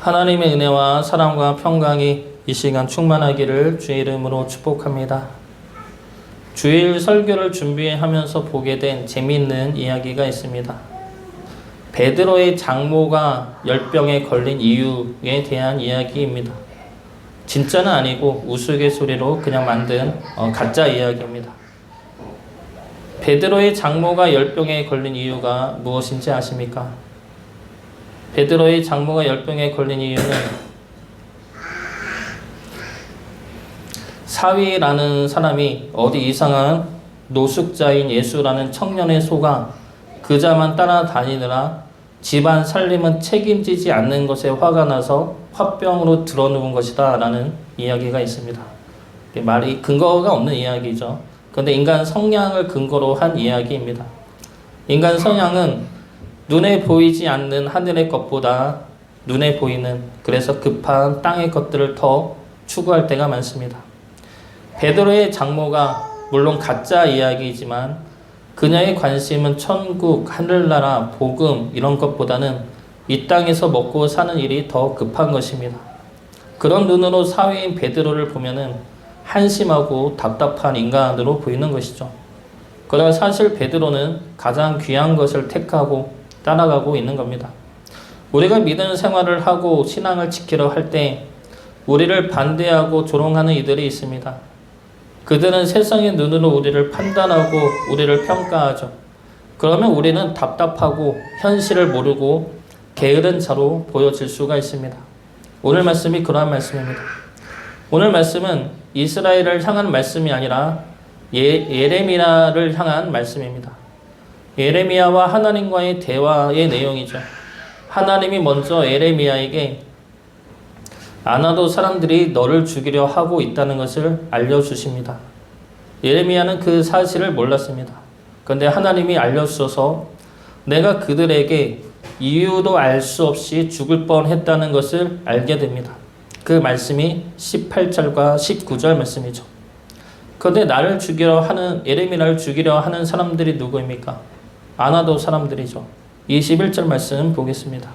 하나님의 은혜와 사랑과 평강이 이 시간 충만하기를 주의 이름으로 축복합니다. 주일 설교를 준비하면서 보게 된 재미있는 이야기가 있습니다. 베드로의 장모가 열병에 걸린 이유에 대한 이야기입니다. 진짜는 아니고 우스갯소리로 그냥 만든 가짜 이야기입니다. 베드로의 장모가 열병에 걸린 이유가 무엇인지 아십니까? 베드로의 장모가 열병에 걸린 이유는 사위라는 사람이 어디 이상한 노숙자인 예수라는 청년의 속아 그자만 따라다니느라 집안 살림은 책임지지 않는 것에 화가 나서 화병으로 드러누운 것이다 라는 이야기가 있습니다. 말이 근거가 없는 이야기죠. 그런데 인간 성향을 근거로 한 이야기입니다. 인간 성향은 눈에 보이지 않는 하늘의 것보다 눈에 보이는, 그래서 급한 땅의 것들을 더 추구할 때가 많습니다. 베드로의 장모가 물론 가짜 이야기이지만 그녀의 관심은 천국, 하늘나라, 복음 이런 것보다는 이 땅에서 먹고 사는 일이 더 급한 것입니다. 그런 눈으로 사위인 베드로를 보면은 한심하고 답답한 인간으로 보이는 것이죠. 그러나 사실 베드로는 가장 귀한 것을 택하고 따라가고 있는 겁니다. 우리가 믿음 생활을 하고 신앙을 지키려 할 때 우리를 반대하고 조롱하는 이들이 있습니다. 그들은 세상의 눈으로 우리를 판단하고 우리를 평가하죠. 그러면 우리는 답답하고 현실을 모르고 게으른 자로 보여질 수가 있습니다. 오늘 말씀이 그러한 말씀입니다. 오늘 말씀은 이스라엘을 향한 말씀이 아니라 예레미야를 향한 말씀입니다. 예레미야와 하나님과의 대화의 내용이죠. 하나님이 먼저 예레미야에게 아나도 사람들이 너를 죽이려 하고 있다는 것을 알려주십니다. 예레미야는 그 사실을 몰랐습니다. 그런데 하나님이 알려주셔서 내가 그들에게 이유도 알 수 없이 죽을 뻔했다는 것을 알게 됩니다. 그 말씀이 18절과 19절 말씀이죠. 그런데 나를 죽이려 하는, 예레미야를 죽이려 하는 사람들이 누구입니까? 아나도 사람들이죠. 21절 말씀 보겠습니다.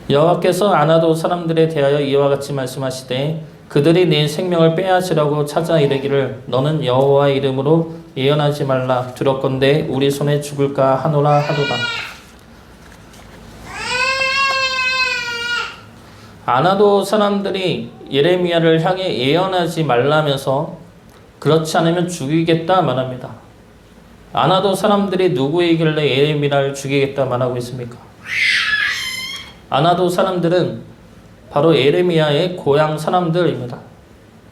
여호와께서 아나도 사람들에 대하여 이와 같이 말씀하시되 그들이 네 생명을 빼앗으려고 찾아 이르기를 너는 여호와의 이름으로 예언하지 말라 두렵건대 우리 손에 죽을까 하노라 하도다. 아나도 사람들이 예레미야를 향해 예언하지 말라면서 그렇지 않으면 죽이겠다 말합니다. 아나도 사람들이 누구이길래 예레미야를 죽이겠다 말하고 있습니까? 아나도 사람들은 바로 예레미야의 고향 사람들입니다.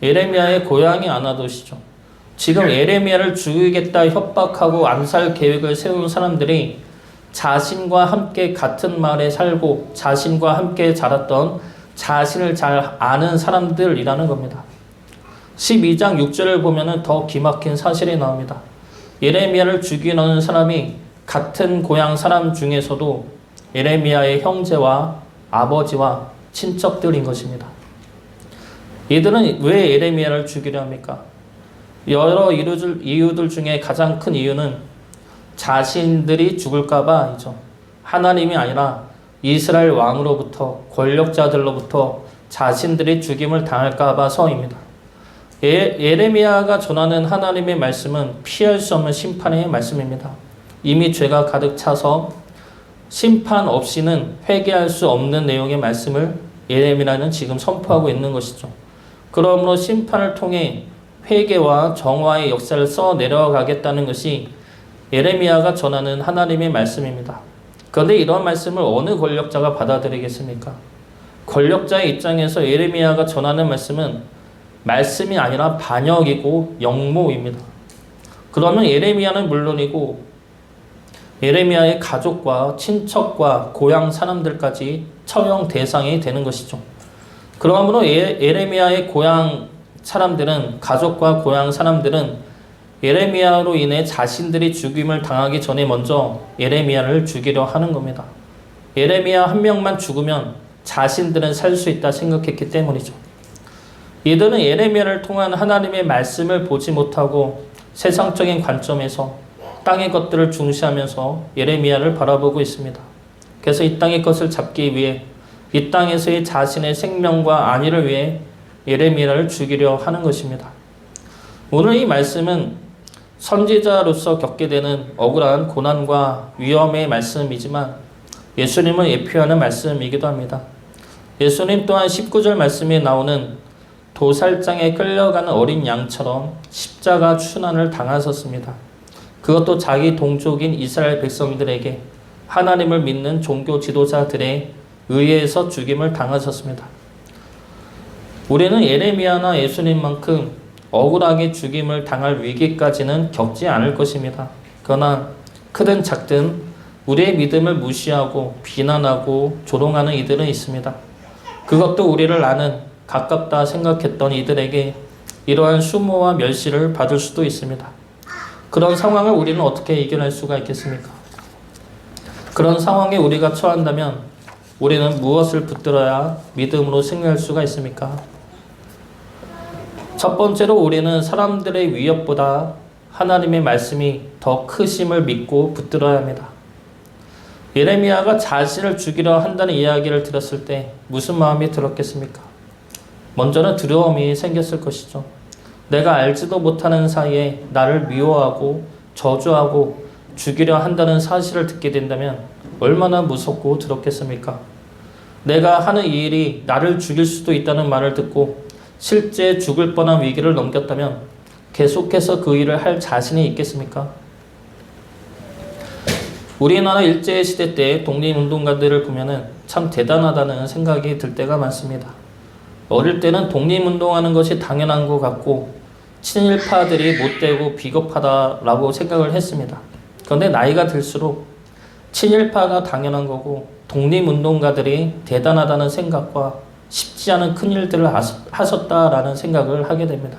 예레미야의 고향이 아나도시죠. 지금 예레미야를 죽이겠다 협박하고 암살 계획을 세운 사람들이 자신과 함께 같은 마을에 살고 자신과 함께 자랐던 자신을 잘 아는 사람들이라는 겁니다. 12장 6절을 보면 더 기막힌 사실이 나옵니다. 예레미야를 죽이려는 사람이 같은 고향 사람 중에서도 예레미야의 형제와 아버지와 친척들인 것입니다. 이들은 왜 예레미야를 죽이려 합니까? 여러 이유들 중에 가장 큰 이유는 자신들이 죽을까 봐이죠. 하나님이 아니라 이스라엘 왕으로부터, 권력자들로부터 자신들이 죽임을 당할까 봐서입니다. 예레미야가 전하는 하나님의 말씀은 피할 수 없는 심판의 말씀입니다. 이미 죄가 가득 차서 심판 없이는 회개할 수 없는 내용의 말씀을 예레미야는 지금 선포하고 있는 것이죠. 그러므로 심판을 통해 회개와 정화의 역사를 써 내려가겠다는 것이 예레미야가 전하는 하나님의 말씀입니다. 그런데 이런 말씀을 어느 권력자가 받아들이겠습니까? 권력자의 입장에서 예레미야가 전하는 말씀은 말씀이 아니라 반역이고 역모입니다. 그러면 예레미야는 물론이고 예레미야의 가족과 친척과 고향 사람들까지 처형 대상이 되는 것이죠. 그러므로 예레미야의 고향 사람들은, 가족과 고향 사람들은 예레미야로 인해 자신들이 죽임을 당하기 전에 먼저 예레미야를 죽이려 하는 겁니다. 예레미야 한 명만 죽으면 자신들은 살 수 있다 생각했기 때문이죠. 이들은 예레미야를 통한 하나님의 말씀을 보지 못하고 세상적인 관점에서 땅의 것들을 중시하면서 예레미야를 바라보고 있습니다. 그래서 이 땅의 것을 잡기 위해 이 땅에서의 자신의 생명과 안위를 위해 예레미야를 죽이려 하는 것입니다. 오늘 이 말씀은 선지자로서 겪게 되는 억울한 고난과 위험의 말씀이지만 예수님을 예표하는 말씀이기도 합니다. 예수님 또한 19절 말씀에 나오는 도살장에 끌려가는 어린 양처럼 십자가 추난을 당하셨습니다. 그것도 자기 동족인 이스라엘 백성들에게 하나님을 믿는 종교 지도자들의 의해서 죽임을 당하셨습니다. 우리는 예레미야나 예수님만큼 억울하게 죽임을 당할 위기까지는 겪지 않을 것입니다. 그러나 크든 작든 우리의 믿음을 무시하고 비난하고 조롱하는 이들은 있습니다. 그것도 우리를 아는 가깝다 생각했던 이들에게 이러한 수모와 멸시를 받을 수도 있습니다. 그런 상황을 우리는 어떻게 이겨낼 수가 있겠습니까? 그런 상황에 우리가 처한다면 우리는 무엇을 붙들어야 믿음으로 승리할 수가 있습니까? 첫 번째로 우리는 사람들의 위협보다 하나님의 말씀이 더 크심을 믿고 붙들어야 합니다. 예레미야가 자신을 죽이려 한다는 이야기를 들었을 때 무슨 마음이 들었겠습니까? 먼저는 두려움이 생겼을 것이죠. 내가 알지도 못하는 사이에 나를 미워하고 저주하고 죽이려 한다는 사실을 듣게 된다면 얼마나 무섭고 두렵겠습니까? 내가 하는 이 일이 나를 죽일 수도 있다는 말을 듣고 실제 죽을 뻔한 위기를 넘겼다면 계속해서 그 일을 할 자신이 있겠습니까? 우리나라 일제시대 때 독립운동가들을 보면 참 대단하다는 생각이 들 때가 많습니다. 어릴 때는 독립운동하는 것이 당연한 것 같고 친일파들이 못되고 비겁하다라고 생각을 했습니다. 그런데 나이가 들수록 친일파가 당연한 거고 독립운동가들이 대단하다는 생각과 쉽지 않은 큰일들을 하셨다라는 생각을 하게 됩니다.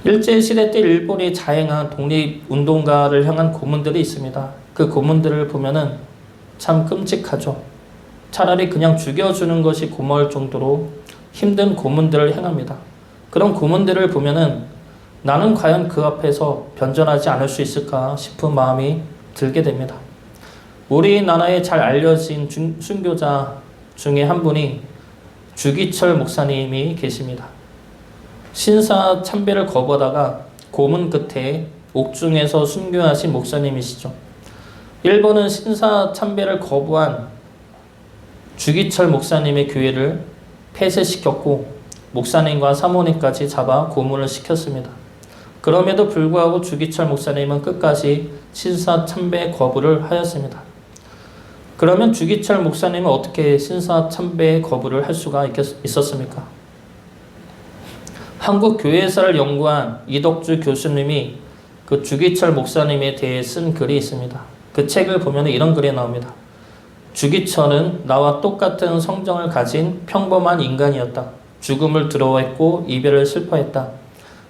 일제시대 때 일본이 자행한 독립운동가를 향한 고문들이 있습니다. 그 고문들을 보면은 참 끔찍하죠. 차라리 그냥 죽여주는 것이 고마울 정도로 힘든 고문들을 행합니다. 그런 고문들을 보면은 나는 과연 그 앞에서 변전하지 않을 수 있을까 싶은 마음이 들게 됩니다. 우리나라에 잘 알려진 순교자 중에 한 분이 주기철 목사님이 계십니다. 신사 참배를 거부하다가 고문 끝에 옥중에서 순교하신 목사님이시죠. 일본은 신사 참배를 거부한 주기철 목사님의 교회를 폐쇄시켰고 목사님과 사모님까지 잡아 고문을 시켰습니다. 그럼에도 불구하고 주기철 목사님은 끝까지 신사 참배 거부를 하였습니다. 그러면 주기철 목사님은 어떻게 신사 참배 거부를 할 수가 있었습니까? 한국 교회사를 연구한 이덕주 교수님이 그 주기철 목사님에 대해 쓴 글이 있습니다. 그 책을 보면 이런 글이 나옵니다. 주기철은 나와 똑같은 성정을 가진 평범한 인간이었다. 죽음을 두려워했고 이별을 슬퍼했다.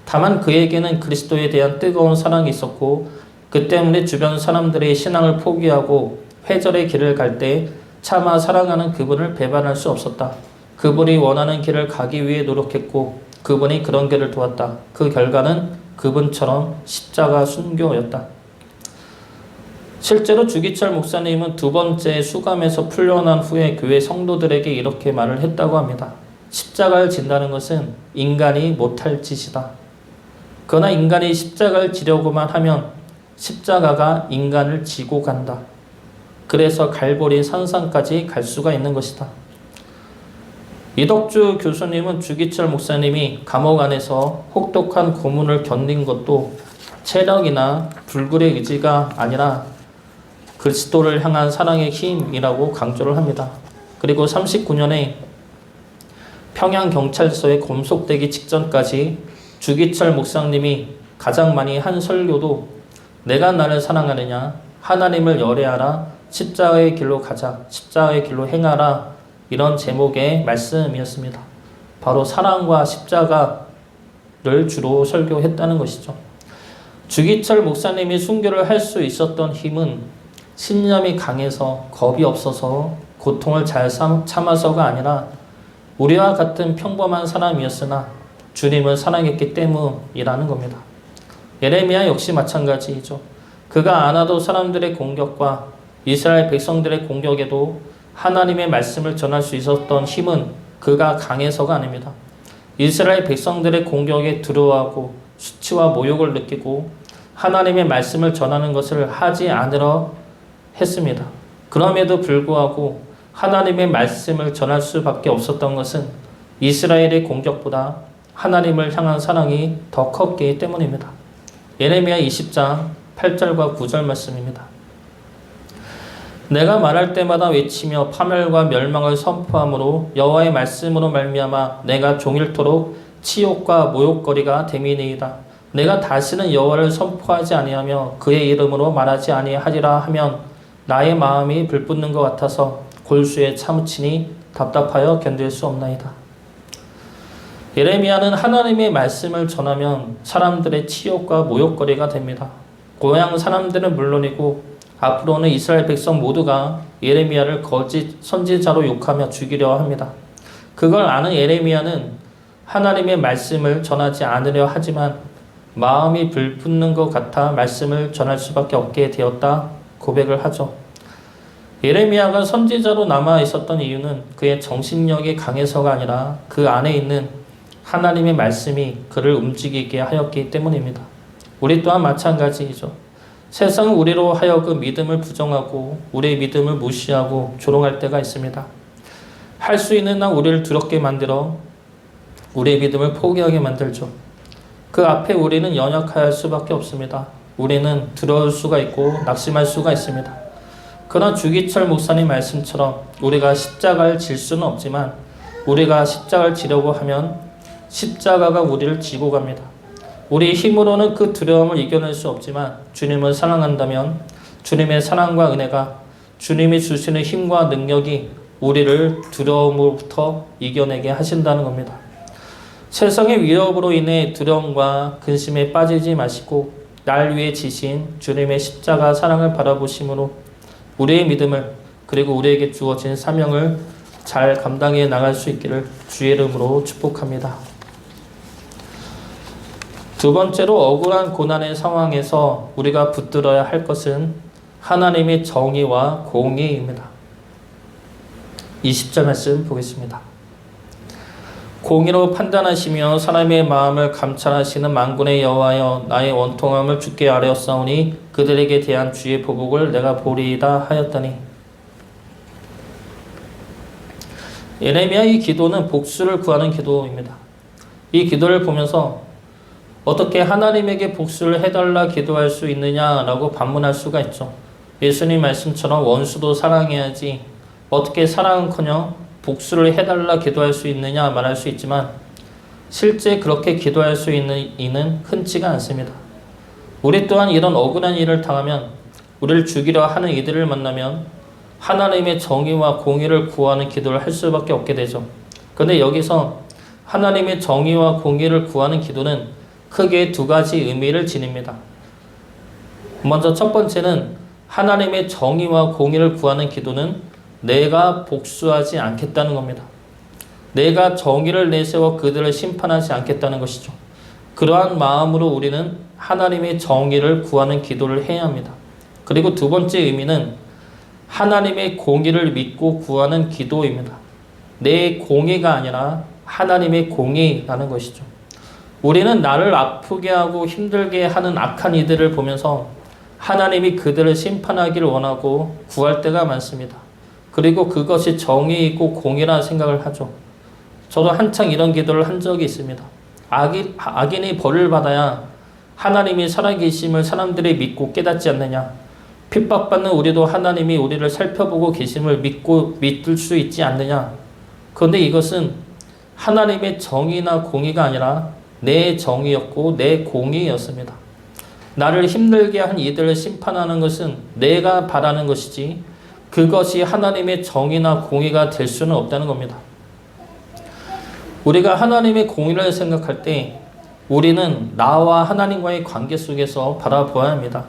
다만 그에게는 그리스도에 대한 뜨거운 사랑이 있었고 그 때문에 주변 사람들의 신앙을 포기하고 회절의 길을 갈 때 차마 사랑하는 그분을 배반할 수 없었다. 그분이 원하는 길을 가기 위해 노력했고 그분이 그런 길을 도왔다. 그 결과는 그분처럼 십자가 순교였다. 실제로 주기철 목사님은 두 번째 수감에서 풀려난 후에 교회 성도들에게 이렇게 말을 했다고 합니다. 십자가를 진다는 것은 인간이 못할 짓이다. 그러나 인간이 십자가를 지려고만 하면 십자가가 인간을 지고 간다. 그래서 갈보리 산상까지 갈 수가 있는 것이다. 이덕주 교수님은 주기철 목사님이 감옥 안에서 혹독한 고문을 견딘 것도 체력이나 불굴의 의지가 아니라 그리스도를 향한 사랑의 힘이라고 강조를 합니다. 그리고 39년에 평양경찰서에 검속되기 직전까지 주기철 목사님이 가장 많이 한 설교도 내가 나를 사랑하느냐, 하나님을 열애하라, 십자가의 길로 가자, 십자가의 길로 행하라, 이런 제목의 말씀이었습니다. 바로 사랑과 십자가를 주로 설교했다는 것이죠. 주기철 목사님이 순교를 할 수 있었던 힘은 신념이 강해서 겁이 없어서 고통을 잘 참아서가 아니라 우리와 같은 평범한 사람이었으나 주님을 사랑했기 때문이라는 겁니다. 예레미야 역시 마찬가지이죠. 그가 안 하도 사람들의 공격과 이스라엘 백성들의 공격에도 하나님의 말씀을 전할 수 있었던 힘은 그가 강해서가 아닙니다. 이스라엘 백성들의 공격에 두려워하고 수치와 모욕을 느끼고 하나님의 말씀을 전하는 것을 하지 않으려 했습니다. 그럼에도 불구하고 하나님의 말씀을 전할 수밖에 없었던 것은 이스라엘의 공격보다 하나님을 향한 사랑이 더 컸기 때문입니다. 예레미야 20장 8절과 9절 말씀입니다. 내가 말할 때마다 외치며 파멸과 멸망을 선포함으로 여호와의 말씀으로 말미암아 내가 종일토록 치욕과 모욕거리가 됨이니이다. 내가 다시는 여호와를 선포하지 아니하며 그의 이름으로 말하지 아니하리라 하면 나의 마음이 불붙는 것 같아서 골수에 차무치니 답답하여 견딜 수 없나이다. 예레미야는 하나님의 말씀을 전하면 사람들의 치욕과 모욕거리가 됩니다. 고향 사람들은 물론이고 앞으로는 이스라엘 백성 모두가 예레미야를 거짓 선지자로 욕하며 죽이려 합니다. 그걸 아는 예레미야는 하나님의 말씀을 전하지 않으려 하지만 마음이 불붙는 것 같아 말씀을 전할 수밖에 없게 되었다 고백을 하죠. 예레미야가 선지자로 남아 있었던 이유는 그의 정신력이 강해서가 아니라 그 안에 있는 하나님의 말씀이 그를 움직이게 하였기 때문입니다. 우리 또한 마찬가지이죠. 세상은 우리로 하여금 믿음을 부정하고 우리의 믿음을 무시하고 조롱할 때가 있습니다. 할 수 있는 한 우리를 두렵게 만들어 우리의 믿음을 포기하게 만들죠. 그 앞에 우리는 연약할 수밖에 없습니다. 우리는 두려울 수가 있고 낙심할 수가 있습니다. 그러나 주기철 목사님 말씀처럼 우리가 십자가를 질 수는 없지만 우리가 십자가를 지려고 하면 십자가가 우리를 지고 갑니다. 우리 힘으로는 그 두려움을 이겨낼 수 없지만 주님을 사랑한다면 주님의 사랑과 은혜가 주님이 주시는 힘과 능력이 우리를 두려움으로부터 이겨내게 하신다는 겁니다. 세상의 위협으로 인해 두려움과 근심에 빠지지 마시고 날 위해 지신 주님의 십자가 사랑을 바라보심으로 우리의 믿음을 그리고 우리에게 주어진 사명을 잘 감당해 나갈 수 있기를 주의 이름으로 축복합니다. 두 번째로 억울한 고난의 상황에서 우리가 붙들어야 할 것은 하나님의 정의와 공의입니다. 20절 말씀 보겠습니다. 공의로 판단하시며 사람의 마음을 감찰하시는 만군의 여호와여 나의 원통함을 주께 아뢰었사오니 그들에게 대한 주의 보복을 내가 보리이다 하였더니 예레미야의 기도는 복수를 구하는 기도입니다. 이 기도를 보면서 어떻게 하나님에게 복수를 해달라 기도할 수 있느냐라고 반문할 수가 있죠. 예수님 말씀처럼 원수도 사랑해야지 어떻게 사랑은커녕 복수를 해달라 기도할 수 있느냐 말할 수 있지만 실제 그렇게 기도할 수 있는 이는 흔치가 않습니다. 우리 또한 이런 억울한 일을 당하면 우리를 죽이려 하는 이들을 만나면 하나님의 정의와 공의를 구하는 기도를 할 수밖에 없게 되죠. 그런데 여기서 하나님의 정의와 공의를 구하는 기도는 크게 두 가지 의미를 지닙니다. 먼저 첫 번째는 하나님의 정의와 공의를 구하는 기도는 내가 복수하지 않겠다는 겁니다. 내가 정의를 내세워 그들을 심판하지 않겠다는 것이죠. 그러한 마음으로 우리는 하나님의 정의를 구하는 기도를 해야 합니다. 그리고 두 번째 의미는 하나님의 공의를 믿고 구하는 기도입니다. 내 공의가 아니라 하나님의 공의라는 것이죠. 우리는 나를 아프게 하고 힘들게 하는 악한 이들을 보면서 하나님이 그들을 심판하기를 원하고 구할 때가 많습니다. 그리고 그것이 정의이고 공의라는 생각을 하죠. 저도 한창 이런 기도를 한 적이 있습니다. 악인이 벌을 받아야 하나님이 살아계심을 사람들이 믿고 깨닫지 않느냐. 핍박받는 우리도 하나님이 우리를 살펴보고 계심을 믿을 수 있지 않느냐. 그런데 이것은 하나님의 정의나 공의가 아니라 내 정의였고 내 공의였습니다. 나를 힘들게 한 이들을 심판하는 것은 내가 바라는 것이지 그것이 하나님의 정의나 공의가 될 수는 없다는 겁니다. 우리가 하나님의 공의를 생각할 때 우리는 나와 하나님과의 관계 속에서 바라보아야 합니다.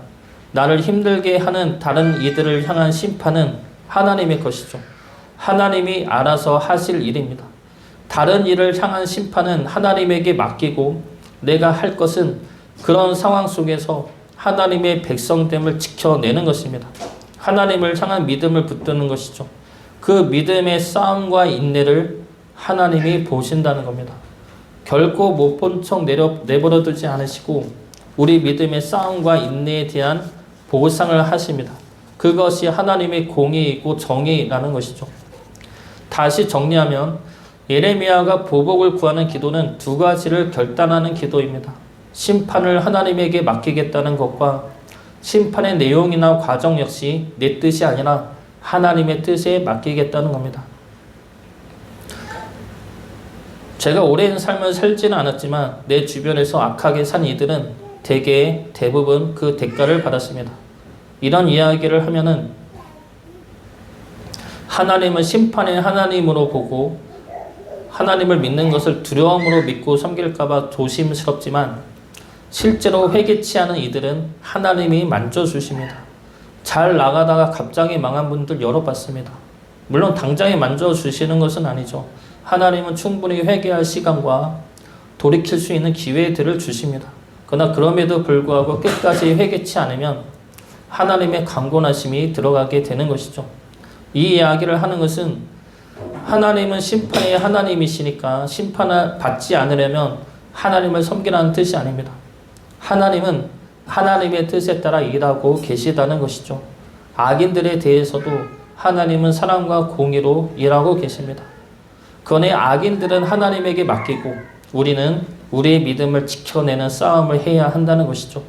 나를 힘들게 하는 다른 이들을 향한 심판은 하나님의 것이죠. 하나님이 알아서 하실 일입니다. 다른 일을 향한 심판은 하나님에게 맡기고 내가 할 것은 그런 상황 속에서 하나님의 백성됨을 지켜내는 것입니다. 하나님을 향한 믿음을 붙드는 것이죠. 그 믿음의 싸움과 인내를 하나님이 보신다는 겁니다. 결코 못 본 척 내버려 두지 않으시고 우리 믿음의 싸움과 인내에 대한 보상을 하십니다. 그것이 하나님의 공의이고 정의라는 것이죠. 다시 정리하면 예레미야가 보복을 구하는 기도는 두 가지를 결단하는 기도입니다. 심판을 하나님에게 맡기겠다는 것과 심판의 내용이나 과정 역시 내 뜻이 아니라 하나님의 뜻에 맡기겠다는 겁니다. 제가 오랜 삶을 살지는 않았지만 내 주변에서 악하게 산 이들은 대부분 그 대가를 받았습니다. 이런 이야기를 하면은 하나님은 심판의 하나님으로 보고 하나님을 믿는 것을 두려움으로 믿고 섬길까봐 조심스럽지만 실제로 회개치 않은 이들은 하나님이 만져주십니다. 잘 나가다가 갑자기 망한 분들 여러 봤습니다. 물론 당장에 만져주시는 것은 아니죠. 하나님은 충분히 회개할 시간과 돌이킬 수 있는 기회들을 주십니다. 그러나 그럼에도 불구하고 끝까지 회개치 않으면 하나님의 강권하심이 들어가게 되는 것이죠. 이 이야기를 하는 것은 하나님은 심판의 하나님이시니까 심판을 받지 않으려면 하나님을 섬기라는 뜻이 아닙니다. 하나님은 하나님의 뜻에 따라 일하고 계시다는 것이죠. 악인들에 대해서도 하나님은 사랑과 공의로 일하고 계십니다. 그러니 악인들은 하나님에게 맡기고 우리는 우리의 믿음을 지켜내는 싸움을 해야 한다는 것이죠.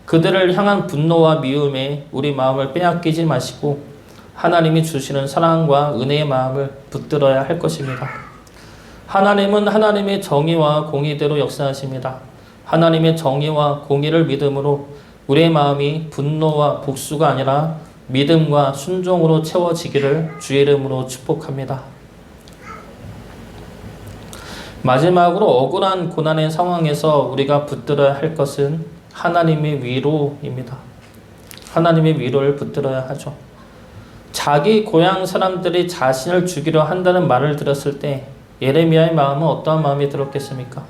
그들을 향한 분노와 미움에 우리 마음을 빼앗기지 마시고 하나님이 주시는 사랑과 은혜의 마음을 붙들어야 할 것입니다. 하나님은 하나님의 정의와 공의대로 역사하십니다. 하나님의 정의와 공의를 믿음으로 우리의 마음이 분노와 복수가 아니라 믿음과 순종으로 채워지기를 주의 이름으로 축복합니다. 마지막으로 억울한 고난의 상황에서 우리가 붙들어야 할 것은 하나님의 위로입니다. 하나님의 위로를 붙들어야 하죠. 자기 고향 사람들이 자신을 죽이려 한다는 말을 들었을 때 예레미야의 마음은 어떠한 마음이 들었겠습니까?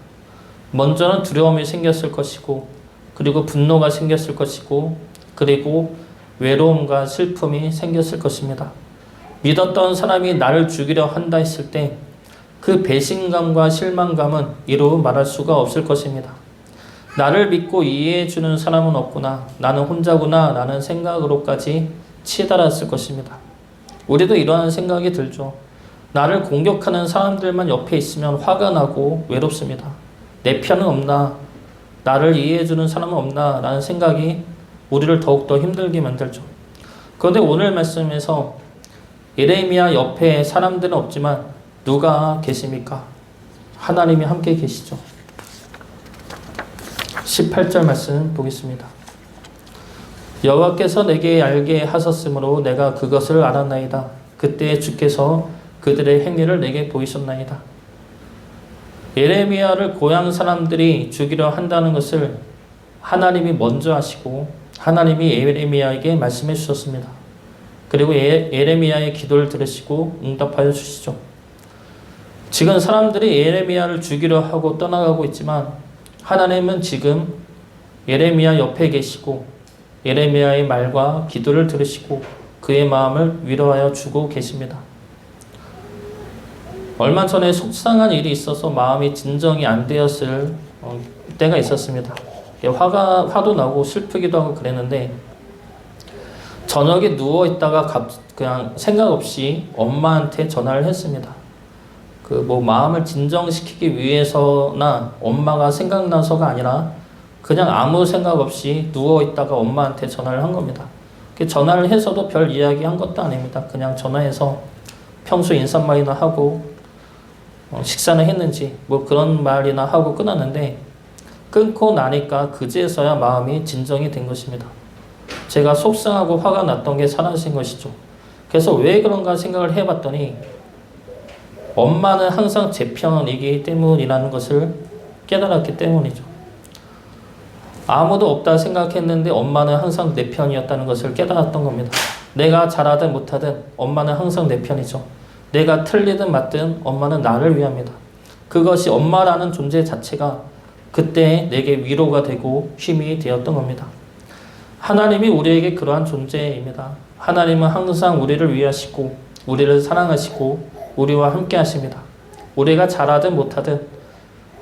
먼저는 두려움이 생겼을 것이고 그리고 분노가 생겼을 것이고 그리고 외로움과 슬픔이 생겼을 것입니다. 믿었던 사람이 나를 죽이려 한다 했을 때 그 배신감과 실망감은 이루 말할 수가 없을 것입니다. 나를 믿고 이해해 주는 사람은 없구나. 나는 혼자구나. 라는 생각으로까지 치달았을 것입니다. 우리도 이러한 생각이 들죠. 나를 공격하는 사람들만 옆에 있으면 화가 나고 외롭습니다. 내 편은 없나? 나를 이해해 주는 사람은 없나? 라는 생각이 우리를 더욱더 힘들게 만들죠. 그런데 오늘 말씀에서 예레미야 옆에 사람들은 없지만 누가 계십니까? 하나님이 함께 계시죠. 18절 말씀 보겠습니다. 여호와께서 내게 알게 하셨으므로 내가 그것을 알았나이다. 그때 주께서 그들의 행위를 내게 보이셨나이다. 예레미야를 고향 사람들이 죽이려 한다는 것을 하나님이 먼저 하시고 하나님이 예레미야에게 말씀해 주셨습니다. 그리고 예레미야의 기도를 들으시고 응답하여 주시죠. 지금 사람들이 예레미야를 죽이려 하고 떠나가고 있지만 하나님은 지금 예레미야 옆에 계시고 예레미야의 말과 기도를 들으시고 그의 마음을 위로하여 주고 계십니다. 얼마 전에 속상한 일이 있어서 마음이 진정이 안 되었을 때가 있었습니다. 화도 나고 슬프기도 하고 그랬는데 저녁에 누워있다가 그냥 생각 없이 엄마한테 전화를 했습니다. 마음을 진정시키기 위해서나 엄마가 생각나서가 아니라 그냥 아무 생각 없이 누워있다가 엄마한테 전화를 한 겁니다. 전화를 해서도 별 이야기 한 것도 아닙니다. 그냥 전화해서 평소 인사말이나 하고 식사는 했는지 그런 말이나 하고 끊었는데 끊고 나니까 그제서야 마음이 진정이 된 것입니다. 제가 속상하고 화가 났던 게 사라진 것이죠. 그래서 왜 그런가 생각을 해봤더니 엄마는 항상 제 편이기 때문이라는 것을 깨달았기 때문이죠. 아무도 없다 생각했는데 엄마는 항상 내 편이었다는 것을 깨달았던 겁니다. 내가 잘하든 못하든 엄마는 항상 내 편이죠. 내가 틀리든 맞든 엄마는 나를 위합니다. 그것이 엄마라는 존재 자체가 그때 내게 위로가 되고 힘이 되었던 겁니다. 하나님이 우리에게 그러한 존재입니다. 하나님은 항상 우리를 위하시고 우리를 사랑하시고 우리와 함께 하십니다. 우리가 잘하든 못하든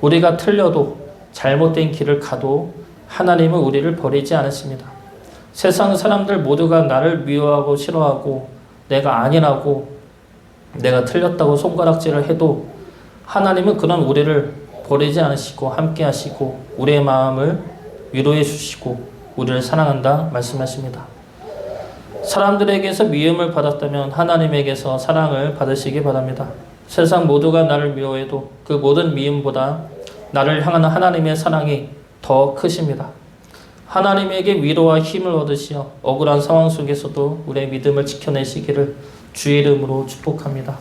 우리가 틀려도 잘못된 길을 가도 하나님은 우리를 버리지 않으십니다. 세상 사람들 모두가 나를 미워하고 싫어하고 내가 아니라고 내가 틀렸다고 손가락질을 해도 하나님은 그런 우리를 버리지 않으시고 함께 하시고 우리의 마음을 위로해 주시고 우리를 사랑한다 말씀하십니다. 사람들에게서 미움을 받았다면 하나님에게서 사랑을 받으시기 바랍니다. 세상 모두가 나를 미워해도 그 모든 미움보다 나를 향한 하나님의 사랑이 더 크십니다. 하나님에게 위로와 힘을 얻으시어 억울한 상황 속에서도 우리의 믿음을 지켜내시기를 주의 이름으로 축복합니다.